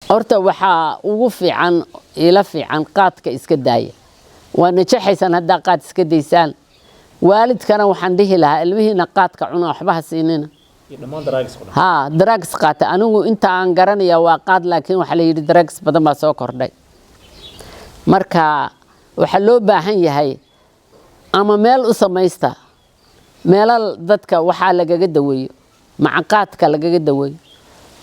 horta waxaa ugu fiican ila fiican qaadka iska daaya waa najaxaysan hadda qaad iska daysaan waalidkana waxaan dhihi lahaa ilmihiina qaadka cuna waxba ha siinina drugs qaata anigu inta aan garanaya waa qaad laakiin waxa la yiri drugs badan baa soo kordhay marka waxa loo baahan yahay ama meel u samaysta meelal dadka waxa lagaga daweeyo macaqaadka lagaga daweeyo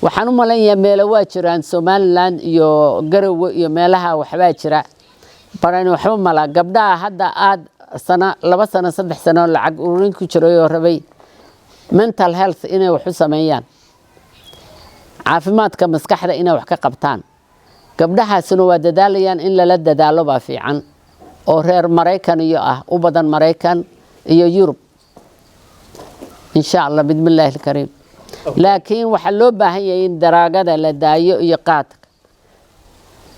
waxaan u maleynayaa meelo waa jiraan Somaliland iyo Garowe iyo meelaha waxba jira barani waxba mala gabdhaha hadda aad sana 2 sano 3 sano lacag ururin ku jirayo rabay mental health inay wax u sameeyaan caafimaadka maskaxda inay wax ka qabtaan gabdhahaasuna waa dadaalayaan in la dadaalo baa fiican oo reer Mareykan iyo ah u badan Mareykan iyo Yurub insha Allah bidmillahil kariim laakiin waxa loo baahan yahay in daraagada la daayo iyo qaadka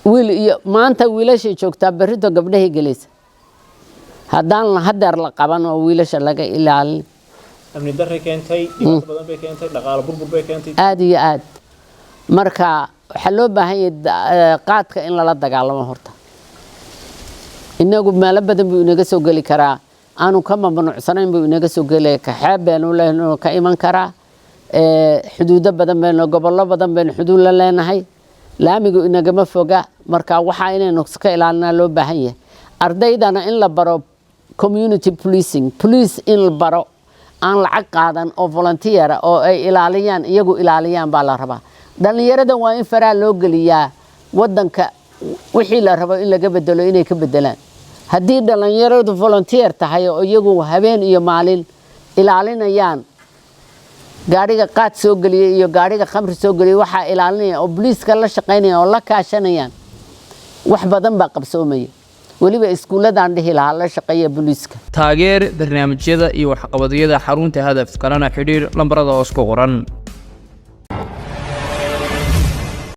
wiil iyo maanta wiilasha joogta barito gabdhaha gelaysa haddaan la hadar la qaban oo wiilasha laga ilaalin amni darre keentay dhibaato badan bay keentay dhaqaale burbur bay keentay aad iyo aad marka waxa loo baahan yahay qaadka in la dagaalamo horta inagu meel badan buu inaga soo gali karaa aanu ka mamnuucsanayn buu inaga soo galay ka xaabeen u leeyahay ka iman karaa xuduudo badan been gobollo badan been xuduud la leenahay laamigu inaga ma foga marka waxa inaynu iska ilaalinaa loo baahan yahay ardaydana in la baro community policing police in la baro aan lacag qaadan oo volunteer oo ay ilaaliyaan iyagu ilaaliyaan baa la rabaa dhalinyarada waa in faraa loo galiyaa wadanka wixii la rabo in laga bedelo inay ka bedelaan haddii dhalinyaradu volunteer tahay oo iyagu habeen iyo maalin ilaalinayaan gaariga qaad soo galiyay iyo gaariga khamri soo galiyay waxa ilaalinaya oo booliiska la shaqeynaya oo la kaashanayaan wax badan baa qabsoomay waliba iskuuladaan dhihi lahaa la shaqeeya booliiska taageer barnaamijyada iyo waxqabadyada xarunta hadaf kalena xiriir lambarada oo isku qoran